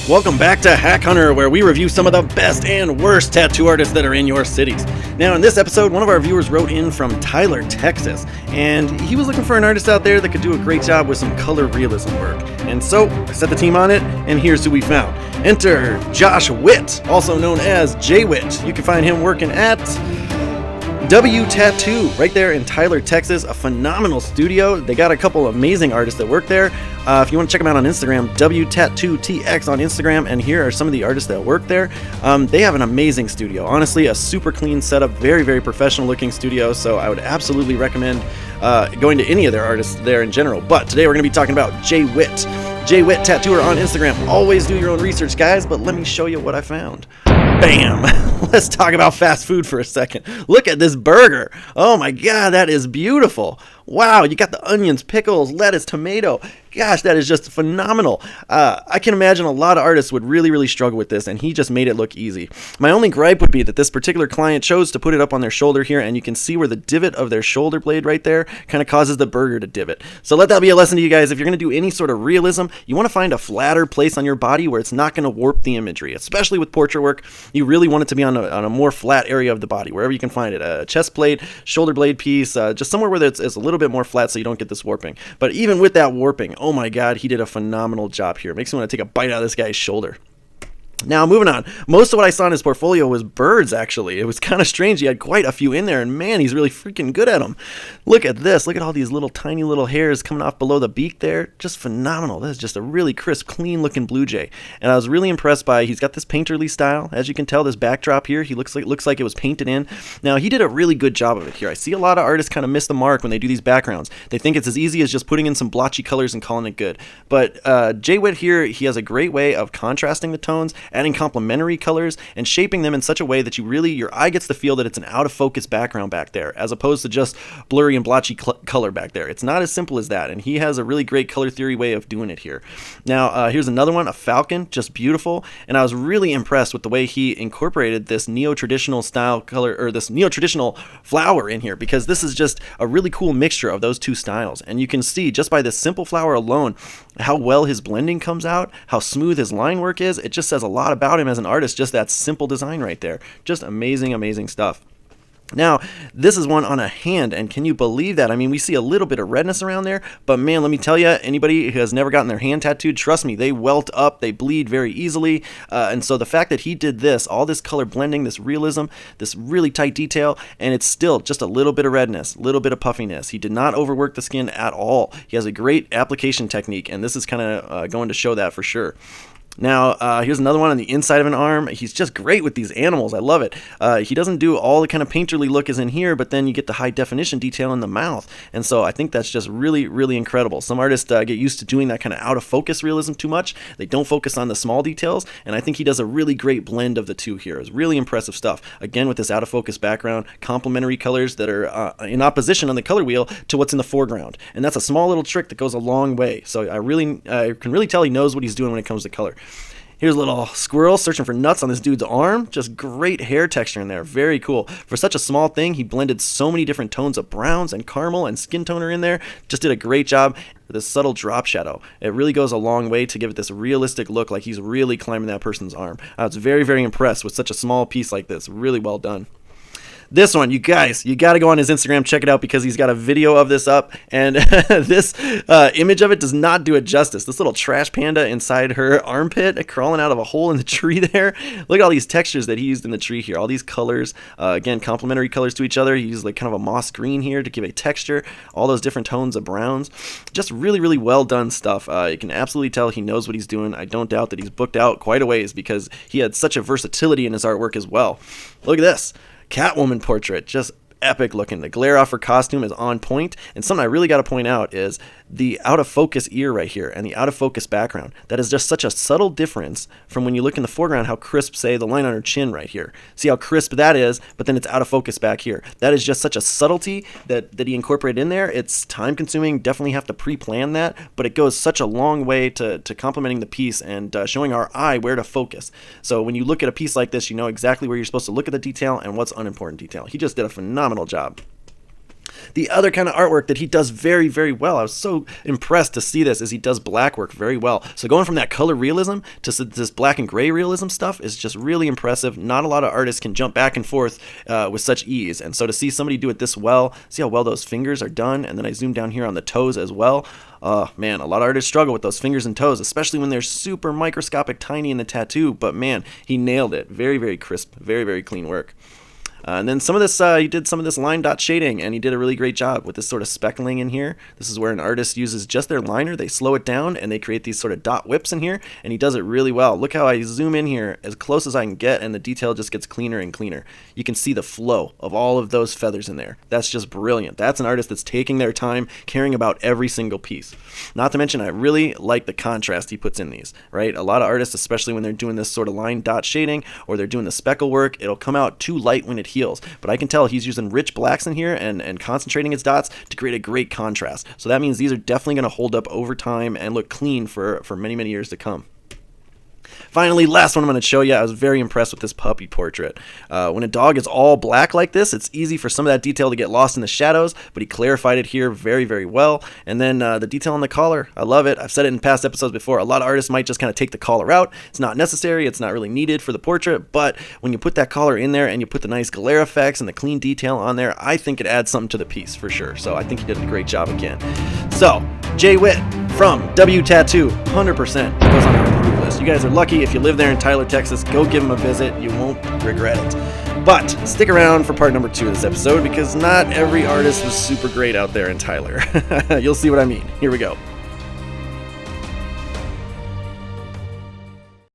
Welcome back to Hack Hunter, where we review some of the best and worst tattoo artists that are in your cities. Now, in this episode, one of our viewers wrote in from Tyler, Texas, and he was looking for an artist out there that could do a great job with some color realism work. And so, I set the team on it, and here's who we found. Enter Josh Whitt, also known as J Whitt. You can find him working at Tattoo right there in Tyler, Texas. A phenomenal studio. They got a couple amazing artists that work there. If you want to check them out on Instagram, WTattooTX on Instagram, and here are some of the artists that work there. They have an amazing studio. Honestly, a super clean setup, very, very professional looking studio, so I would absolutely recommend going to any of their artists there in general. But today we're going to be talking about J Whitt. J Whitt Tattooer on Instagram. Always do your own research, guys, but let me show you what I found. Bam! Let's talk about fast food for a second. Look at this burger. Oh my god, that is beautiful. Wow, you got the onions, pickles, lettuce, tomato. Gosh, that is just phenomenal. I can imagine a lot of artists would really, really struggle with this, and he just made it look easy. My only gripe would be that this particular client chose to put it up on their shoulder here, and you can see where the divot of their shoulder blade right there kind of causes the burger to divot. So let that be a lesson to you guys. If you're going to do any sort of realism, you want to find a flatter place on your body where it's not going to warp the imagery. Especially with portrait work, you really want it to be on a more flat area of the body, wherever you can find it. A chest plate, shoulder blade piece, just somewhere where it's a little bit more flat so you don't get this warping. But even with that warping, oh my god, he did a phenomenal job here. Makes me want to take a bite out of this guy's shoulder. Now, moving on. Most of what I saw in his portfolio was birds, actually. It was kind of strange. He had quite a few in there, and man, he's really freaking good at them. Look at this. Look at all these little tiny little hairs coming off below the beak there. Just phenomenal. This is just a really crisp, clean-looking blue jay. And I was really impressed by, he's got this painterly style. As you can tell, this backdrop here, he looks like it was painted in. Now, he did a really good job of it here. I see a lot of artists kind of miss the mark when they do these backgrounds. They think it's as easy as just putting in some blotchy colors and calling it good. But J Whitt here, he has a great way of contrasting the tones, adding complementary colors, and shaping them in such a way that your eye gets the feel that it's an out of focus background back there, as opposed to just blurry and blotchy color back there. It's not as simple as that, and he has a really great color theory way of doing it here. Now, here's another one, a Falcon, just beautiful, and I was really impressed with the way he incorporated this neo-traditional style color, or this neo-traditional flower in here, because this is just a really cool mixture of those two styles, and you can see just by this simple flower alone how well his blending comes out, how smooth his line work is. It just says a lot about him as an artist, just that simple design right there. Just amazing, amazing stuff. Now, this is one on a hand, and can you believe that? I mean, we see a little bit of redness around there, but man, let me tell you, anybody who has never gotten their hand tattooed, trust me, they welt up, they bleed very easily, and so the fact that he did this, all this color blending, this realism, this really tight detail, and it's still just a little bit of redness, a little bit of puffiness. He did not overwork the skin at all. He has a great application technique, and this is kind of going to show that for sure. Now, here's another one on the inside of an arm. He's just great with these animals. I love it. He doesn't do all the kind of painterly look as in here, but then you get the high definition detail in the mouth. And so I think that's just really, really incredible. Some artists get used to doing that kind of out of focus realism too much. They don't focus on the small details. And I think he does a really great blend of the two here. It's really impressive stuff. Again, with this out of focus background, complementary colors that are in opposition on the color wheel to what's in the foreground. And that's a small little trick that goes a long way. So I can really tell he knows what he's doing when it comes to color. Here's a little squirrel searching for nuts on this dude's arm. Just great hair texture in there. Very cool. For such a small thing, he blended so many different tones of browns and caramel and skin toner in there. Just did a great job. This subtle drop shadow. It really goes a long way to give it this realistic look, like he's really climbing that person's arm. I was very, very impressed with such a small piece like this. Really well done. This one, you guys, you got to go on his Instagram, check it out, because he's got a video of this up, and this image of it does not do it justice. This little trash panda inside her armpit, crawling out of a hole in the tree there. Look at all these textures that he used in the tree here. All these colors, again, complementary colors to each other. He used like kind of a moss green here to give a texture. All those different tones of browns. Just really, really well done stuff. You can absolutely tell he knows what he's doing. I don't doubt that he's booked out quite a ways, because he had such a versatility in his artwork as well. Look at this. Catwoman portrait, just epic looking. The glare off her costume is on point, and something I really got to point out is the out of focus ear right here and the out of focus background. That is just such a subtle difference from when you look in the foreground how crisp, say, the line on her chin right here. See how crisp that is, but then it's out of focus back here. That is just such a subtlety that he incorporated in there. It's time consuming, definitely have to pre-plan that, but it goes such a long way to complementing the piece and showing our eye where to focus. So when you look at a piece like this, you know exactly where you're supposed to look at the detail and what's unimportant detail. He just did a phenomenal job. The other kind of artwork that he does very, very well, I was so impressed to see this, is he does black work very well. So going from that color realism to this black and gray realism stuff is just really impressive. Not a lot of artists can jump back and forth with such ease. And so to see somebody do it this well, see how well those fingers are done, and then I zoom down here on the toes as well. Oh man, a lot of artists struggle with those fingers and toes, especially when they're super microscopic tiny in the tattoo, but man, he nailed it. Very, very crisp, very, very clean work. And then some of this, he did some of this line dot shading, and he did a really great job with this sort of speckling in here. This is where an artist uses just their liner, they slow it down, and they create these sort of dot whips in here, and he does it really well. Look how I zoom in here as close as I can get, and the detail just gets cleaner and cleaner. You can see the flow of all of those feathers in there. That's just brilliant. That's an artist that's taking their time, caring about every single piece. Not to mention, I really like the contrast he puts in these, right? A lot of artists, especially when they're doing this sort of line dot shading, or they're doing the speckle work, it'll come out too light when it heals, but I can tell he's using rich blacks in here and concentrating his dots to create a great contrast. So that means these are definitely going to hold up over time and look clean for many, many years to come. Finally, last one I'm going to show you. I was very impressed with this puppy portrait. When a dog is all black like this, it's easy for some of that detail to get lost in the shadows, but he clarified it here very, very well. And then the detail on the collar, I love it. I've said it in past episodes before. A lot of artists might just kind of take the collar out. It's not necessary. It's not really needed for the portrait, but when you put that collar in there and you put the nice glare effects and the clean detail on there, I think it adds something to the piece for sure. So I think he did a great job again. So, Jay Whitt from W Tattoo, 100% goes on our approved list. You guys are lucky if you live there in Tyler, Texas. Go give him a visit. You won't regret it. But stick around for part number 2 of this episode, because not every artist was super great out there in Tyler. You'll see what I mean. Here we go.